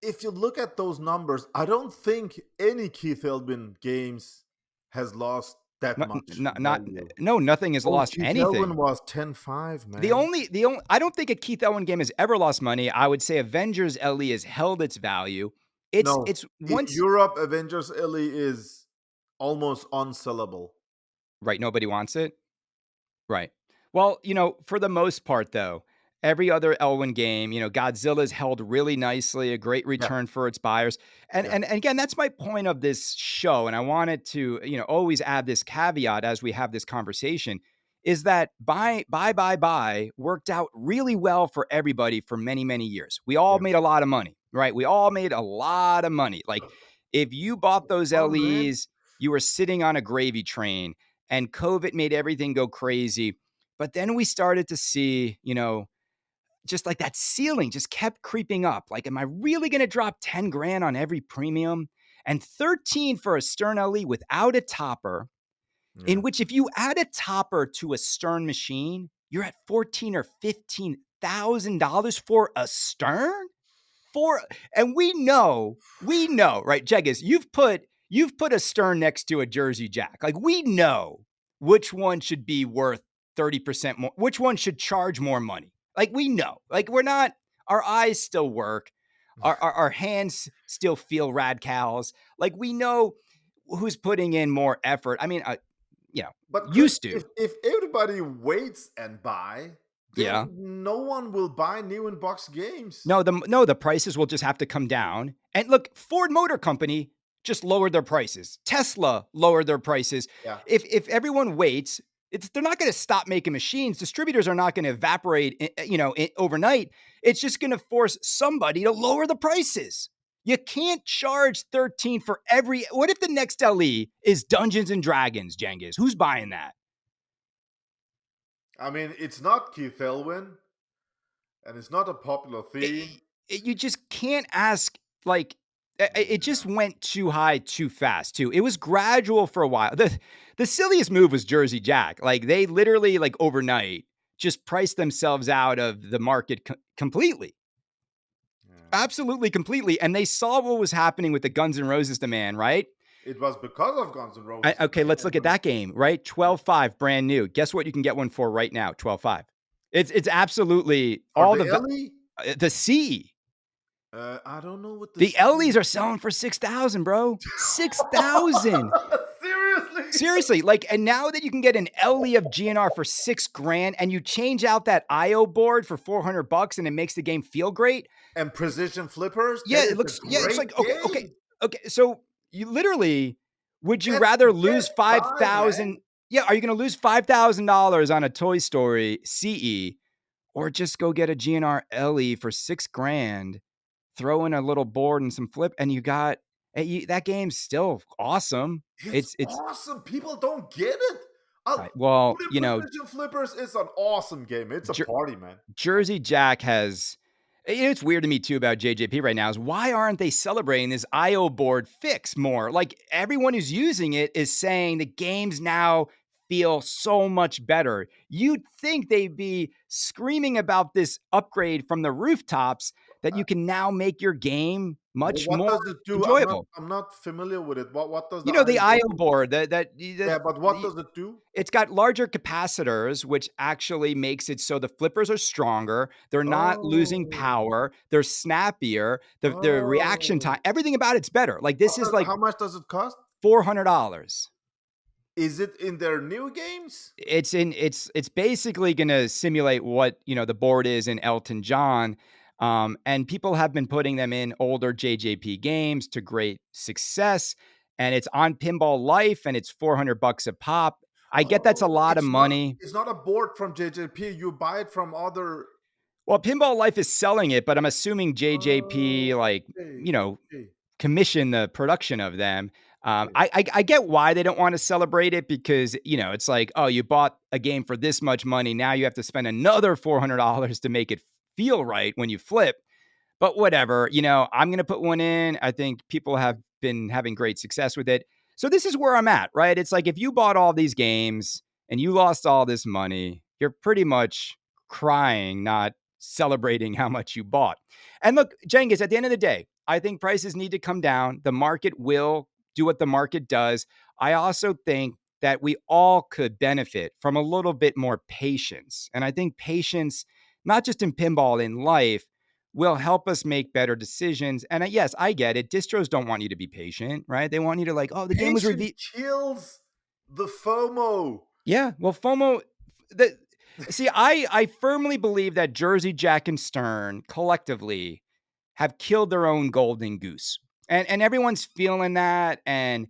if you look at those numbers, I don't think any Keith Elvin games has lost that Not, much not, not, value. no, nothing has Oh, lost Keith Elvin anything. was 10-5, The man. only, the only, I don't think a Keith Elwin game has ever lost money. I would say Avengers LE has held its value. No, It's in once Europe, Avengers Ellie is almost unsellable. right. Nobody wants it. Right. Well, for the most part, though, every other Elwyn game, Godzilla's held really nicely, a great Yeah, return for its buyers. And, yeah, and again, that's my point of this show. And I wanted to, always add this caveat as we have this conversation is that buy worked out really well for everybody for many, many years. We all yeah. made a lot of money, right? We all made a lot of money. Like if you bought those Fun, man. LEs, you were sitting on a gravy train and COVID made everything go crazy. But then we started to see, just like that ceiling just kept creeping up. Like, am I really going to drop 10 grand on every premium? And 13 for a Stern LE without a topper, Yeah. in which if you add a topper to a Stern machine, you're at 14 or $15,000 for a Stern? For and we know, right, Jegas, you've put a Stern next to a Jersey Jack. Like we know which one should be worth 30% more, which one should charge more money. Like we know. Like we're not our eyes still work. Our hands still feel radicals. Like we know who's putting in more effort. I mean, But Chris, used to. if everybody waits and buy, Yeah. then no one will buy new in box games. No, the prices will just have to come down. And look, Ford Motor Company just lowered their prices. Tesla lowered their prices. Yeah. If everyone waits, they're not going to stop making machines. Distributors are not going to evaporate, overnight. It's just going to force somebody to lower the prices. You can't charge 13 for every. What if the next LE is Dungeons and Dragons, Jengiz? Who's buying that? I mean, it's not Keith Elwin, and it's not a popular theme. You just can't ask like it just went too high too fast too. It was gradual for a while. The silliest move was Jersey Jack. Like they literally like overnight just priced themselves out of the market completely. Yeah. Absolutely completely. And they saw what was happening with the Guns N' Roses demand, right? It was because of Guns N' Roses. Okay, let's look at that game, right? 12.5 brand new. Guess what you can get one for right now? 12.5. It's absolutely For all the Ellie, the C. I don't know what The LEs are selling for 6,000, bro. 6,000. Seriously? Seriously, like, and now that you can get an LE of GNR for 6 grand and you change out that IO board for 400 bucks and it makes the game feel great. And precision flippers, Yeah, that it is a looks, yeah, it's like, great okay, okay, game. okay. So you literally, would you Get rather get lose five, 5,000? man. Yeah, are you going to lose $5,000 on a Toy Story CE or just go get a GNR LE for 6 grand, throw in a little board and some flip, and you got that game's still awesome. It's It's awesome. People don't get it. well, Wooden precision flippers is an awesome game. It's a Jer- party, man. Jersey Jack has. It's weird to me too about JJP right now is why aren't they celebrating this IO board fix more? Like everyone who's using it is saying the games now feel so much better. You'd think they'd be screaming about this upgrade from the rooftops that Uh, you can now make your game much what more does it do? enjoyable. I'm not familiar with it. What does the You know, the iron board IO do? board Yeah, but what does it do? it's got larger capacitors, which actually makes it so the flippers are stronger. They're not losing Oh, power. They're snappier. The reaction oh. time, everything about it's better. Like this is like How much does it cost? $400. Is it in their new games? It's basically going to simulate what, the board is in Elton John. And people have been putting them in older JJP games to great success. And it's on Pinball Life and it's 400 bucks a pop. I get that's a Oh, lot of money. it's not a board from JJP. You buy it from other. Well, Pinball Life is selling it, but I'm assuming JJP, Oh, like, okay, okay, commission the production of them. okay. I get why they don't want to celebrate it because, it's like, oh, you bought a game for this much money. Now you have to spend another $400 to make it feel right when you flip. But whatever, I'm going to put one in. I think people have been having great success with it. So this is where I'm at, right? It's like if you bought all these games and you lost all this money, you're pretty much crying, not celebrating how much you bought. And look, Cengiz, at the end of the day, I think prices need to come down. The market will do what the market does. I also think that we all could benefit from a little bit more patience. And I think patience, not just in pinball, in life, will help us make better decisions. And yes, I get it. Distros don't want you to be patient, right? They want you to like, oh, the game was Patience revealed. kills the FOMO. Yeah, well, FOMO. The See, I firmly believe that Jersey, Jack, and Stern collectively have killed their own golden goose, and everyone's feeling that. And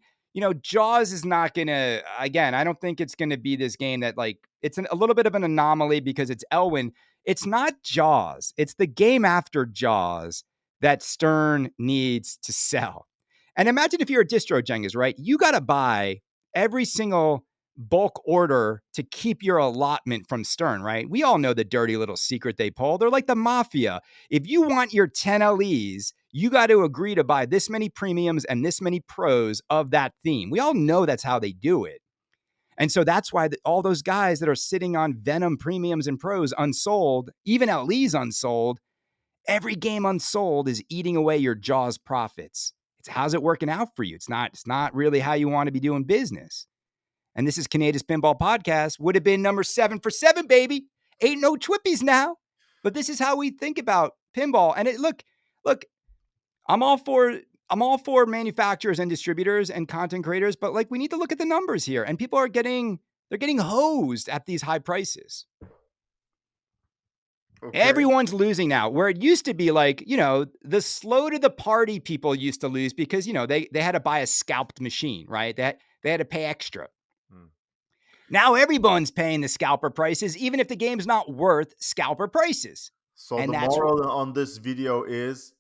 Jaws is not gonna. Again, I don't think it's gonna be this game that like it's a little bit of an anomaly because it's Elwyn. It's not Jaws. It's the game after Jaws that Stern needs to sell. And imagine if you're a distro, Jengas, right? You got to buy every single bulk order to keep your allotment from Stern, right? We all know the dirty little secret they pull. They're like the mafia. If you want your 10 LEs, you got to agree to buy this many premiums and this many pros of that theme. We all know that's how they do it. And so that's why all those guys that are sitting on Venom premiums and pros unsold, even LEs unsold, every game unsold is eating away your Jaws profits. It's how's it working out for you? It's not really how you want to be doing business. And this is Kaneda's Pinball Podcast. Would have been number 7 for 7, baby. Ain't no Twippies now. But this is how we think about pinball. And look, I'm all for manufacturers and distributors and content creators, but like we need to look at the numbers here. And people they're getting hosed at these high prices. Okay. Everyone's losing now. Where it used to be like, the slow to the party people used to lose because, they had to buy a scalped machine, right? They had to pay extra. Now everyone's paying the scalper prices, even if the game's not worth scalper prices. So And the that's moral on this video is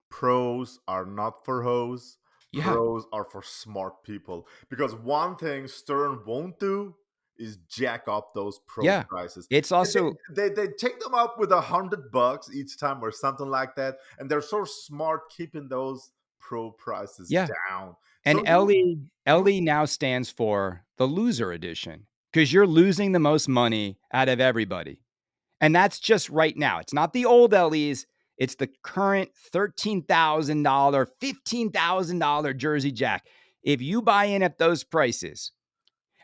pros are not for hoes. yeah, Pros are for smart people. Because one thing Stern won't do is jack up those pro yeah. prices. It's also They take them up with $100 each time or something like that, and they're so smart keeping those pro prices yeah. down. And So you LE now stands for the loser edition because you're losing the most money out of everybody. And that's just right now. It's not the old LEs. It's the current $13,000, $15,000 Jersey Jack. If you buy in at those prices,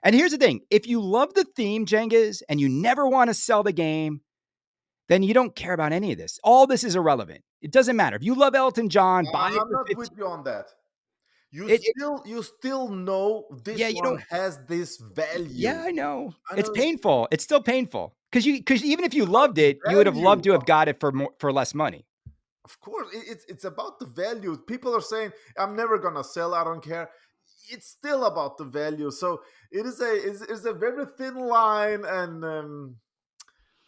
and here's the thing, if you love the theme, Jengas, and you never want to sell the game, then you don't care about any of this. All this is irrelevant. It doesn't matter. If you love Elton John, buy it I'm for not with 15. you on that. You still know Yeah, this you one don't. has this Yeah, value. I know. I It's know it's painful. It's still painful because even if you about loved the it, you would have loved value. to have got it for less money. Of course, it's about the value. People are saying, "I'm never gonna sell. I don't care." It's still about the value. So it's a very thin line, and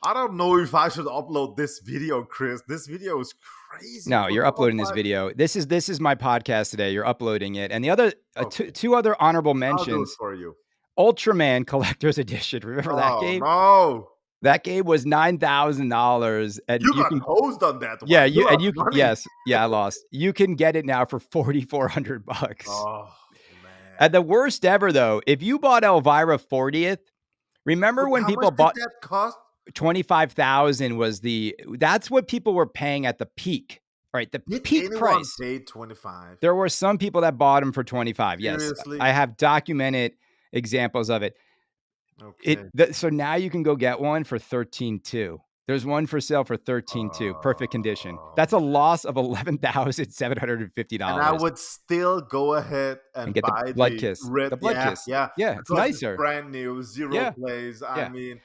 I don't know if I should upload this video, Chris. This video is crazy No, for you're top uploading this five. video. This is my podcast today. You're uploading it. And the other Okay, two other honorable I'll do it mentions, for you. Ultraman Collector's Edition. Remember that Oh game? no, That game was $9,000 and you you got can hosed on that yeah, one. You you and lost you can money. yes, yeah, I lost. You can get it now for 4,400 bucks. Oh man, And the worst ever though, if you bought Elvira 40th, remember when how much people did bought that cost? 25,000 was that's what people were paying at the peak, right? The Did peak anyone price. pay 25? There were some people that bought them for 25. Yes, Seriously? I have documented examples of it. Okay. So now you can go get one for 13.2. There's one for sale for 13.2, perfect condition. That's a Man. loss of $11,750 And I would still go ahead and and get the buy blood the kiss. red. The blood Yeah, kiss. yeah, Yeah, it's because it's nicer. brand new, zero Yeah, plays. I yeah. mean,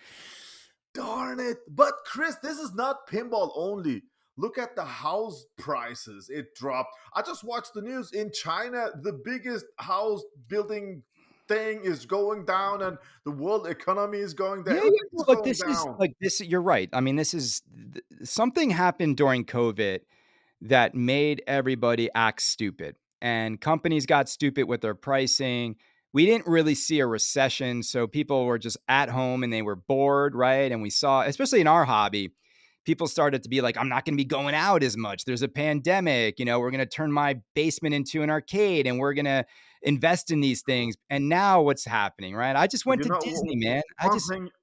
darn it. But Chris, this is not pinball only. Look at the house prices. It dropped. I just watched the news in China. The biggest house building thing is going down, and the world economy is going down. Yeah, yeah. Everything's No, look, going this is down. like this. You're right. I mean, something happened during COVID that made everybody act stupid, and companies got stupid with their pricing. We didn't really see a recession, so people were just at home and they were bored, right? And we saw, especially in our hobby, people started to be like, I'm not going to be going out as much. There's a pandemic. We're going to turn my basement into an arcade and we're going to invest in these things. And now what's happening, right? I just But went to Disney, man.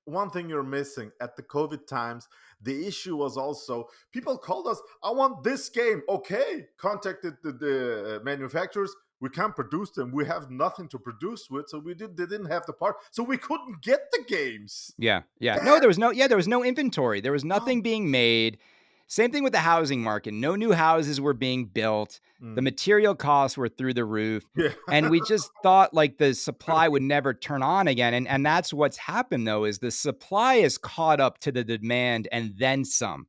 one thing you're missing at the COVID times, the issue was also people called us, I want this game. Okay, contacted the manufacturers. We can't produce them. We have nothing to produce with, so they didn't have the part, so we couldn't get the games. Yeah, yeah. No, That there was no inventory. There was oh, nothing being made. Same thing with the housing market. No new houses were being built. The mm, material costs were through the roof. yeah. And we just thought like the supply would never turn on again. And that's what's happened though, is the supply is caught up to the demand and then some.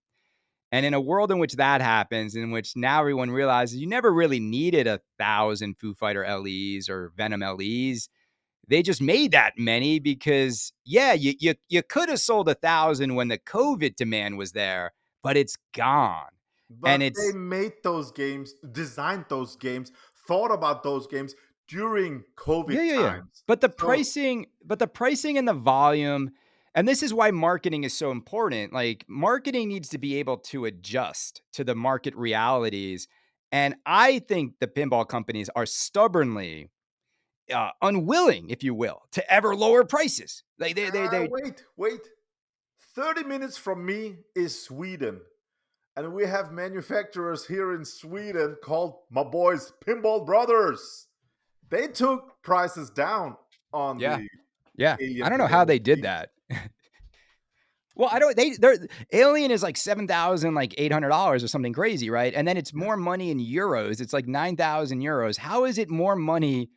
And in a world in which that happens, in which now everyone realizes you never really needed 1,000 Foo Fighter LEs or Venom LEs, they just made that many because yeah, you could have sold 1,000 when the COVID demand was there, but it's gone. And But they it's made those games, designed those games, thought about those games during yeah, COVID yeah, yeah. times. So But the pricing and the volume, and this is why marketing is so important. Like marketing needs to be able to adjust to the market realities. And I think the pinball companies are stubbornly unwilling, if you will, to ever lower prices. Like they wait. 30 minutes from me is Sweden. And we have manufacturers here in Sweden called my boys Pinball Brothers. They took prices down on yeah, the yeah. I Alien don't know how Pinball they did machines. that. Well, I don't. They're Alien is like 7,000, like $800 or something crazy, right? And then it's more money in euros. It's like 9,000 euros. How is it more money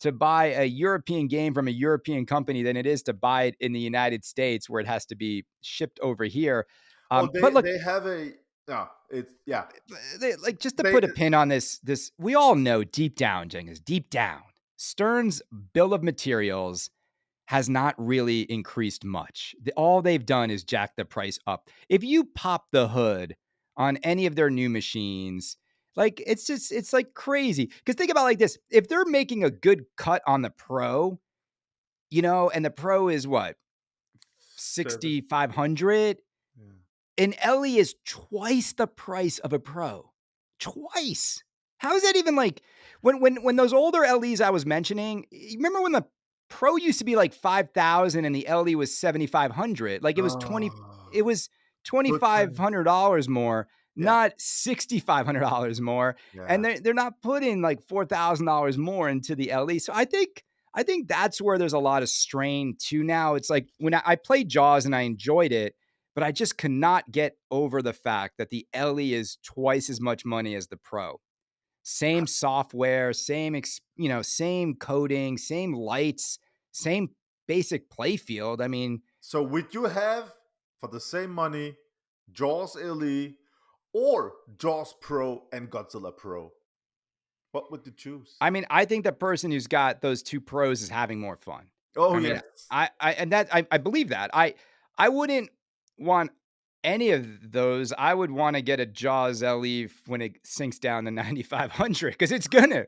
to buy a European game from a European company than it is to buy it in the United States, where it has to be shipped over here? Oh, But look, they have a no. It's yeah. like just to They put a pin on this, we all know deep down, Jenkins, deep down, Stern's bill of materials has not really increased much. All they've done is jack the price up. If you pop the hood on any of their new machines, like it's like crazy. Because think about it like this: if they're making a good cut on the Pro, and the Pro is what seven. 6,500, Yeah. an LE is twice the price of a Pro. Twice. How is that even like when those older LEs I was mentioning, you remember when the Pro used to be like 5,000 and the LE was 7,500? Like it Oh, was good time. $2,500 more, Yeah, not $6,500 more. And yeah. they're not putting like $4,000 more into the LE. So I think that's where there's a lot of strain too now. It's like when I played Jaws and I enjoyed it, but I just cannot get over the fact that the LE is twice as much money as the Pro. same software, same coding, same lights, same basic play field. I mean, So would you have for the same money Jaws LE or Jaws Pro and Godzilla Pro? What would you choose? I think the person who's got those 2 pros is having more fun. Oh I mean, yes. I believe that. I wouldn't want any of those. I would wanna get a Jaws LE when it sinks down to 9,500 because it's gonna.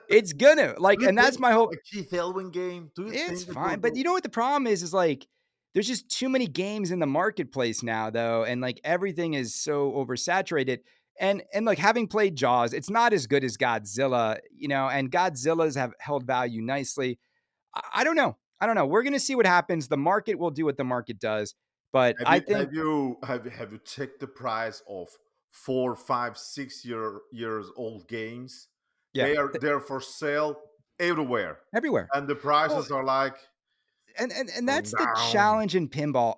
It's gonna, Do like, you and that's think my a hope. Keith Elwin game? Do you It's think it will fine, but go? you know what the problem is like, there's just too many games in the marketplace now though, and, like, everything is so oversaturated, and, like, having played Jaws, it's not as good as Godzilla, and Godzillas have held value nicely. I don't know. I don't know. We're gonna see what happens. The market will do what the market does, but Have I you think have you have you checked the price of 4, 5, 6 years old games? yeah, They're for sale everywhere, everywhere. and the Well, prices are like and going that's the down. challenge in pinball.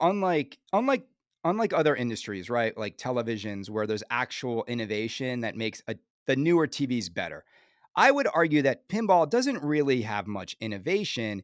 Unlike other industries, right? Like televisions where there's actual innovation that makes the newer TVs better. I would argue that pinball doesn't really have much innovation.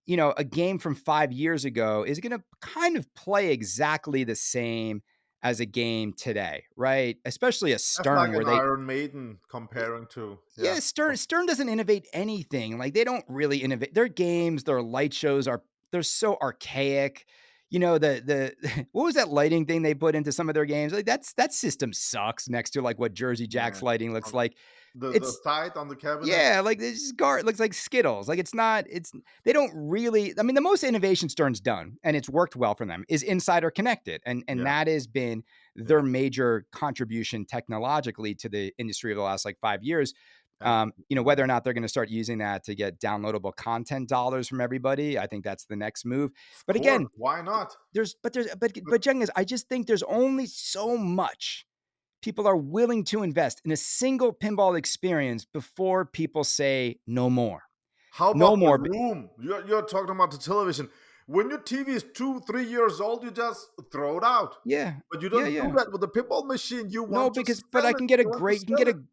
A game from 5 years ago is going to kind of play exactly the same as a game today, right? Especially a That's like Stern where an they Iron Maiden comparing to yeah. yeah, Stern doesn't innovate anything. Like, they don't really innovate. Their games, their light shows they're so archaic. The what was that lighting thing they put into some of their games? Like, that system sucks next to like what Jersey Yeah. Jack's lighting looks Um, like. the It's site on the cabinet? yeah, like this just it looks like Skittles. Like, it's they don't really. I mean, the most innovation Stern's done, and it's worked well for them, is Insider Connected, and Yeah, that has been yeah, their major contribution technologically to the industry over the last like 5 years. and Whether or not they're going to start using that to get downloadable content dollars from everybody, I think that's the next move. of But course, again, why not? But but Jen, I just think there's only so much people are willing to invest in a single pinball experience before people say no more. how No about the more. room? You're talking about the television. When your TV is 2, 3 years old, you just throw it out. Yeah. But you Yeah, don't do yeah. that with the pinball machine. You No, want to but I sell it. can get a You want to great you can get sell it a to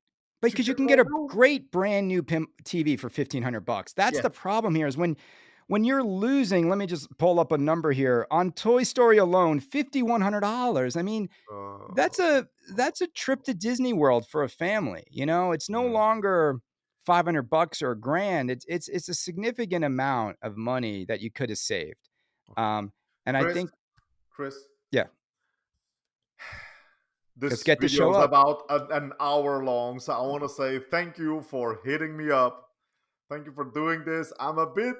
because you get can get more a room. great brand new TV for 1,500 bucks. That's Yeah. the problem here is when you're losing, let me just pull up a number here. On Toy Story alone, $5,100. I mean, Uh, that's a trip to Disney World for a family. It's no yeah. longer 500 bucks or a grand. It's a significant amount of money that you could have saved. Okay. Um, and I Chris, think, Chris, yeah, let's this get the video show is up. about an hour long, so I want to say thank you for hitting me up. Thank you for doing this. I'm a bit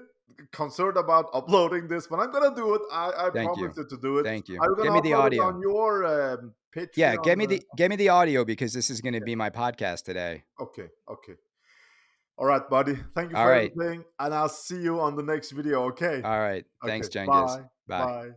concerned about uploading this, but I'm gonna do it. I Thank promise you. you to do it. Thank you. Are you Give gonna me the upload it audio. on your Yeah, Patreon? get me the audio because this is gonna be my podcast today. Okay, okay. All right, buddy. Thank you All for right. everything, and I'll see you on the next video. Okay. All right. Okay. Thanks, Jengis. Bye. Bye. Bye.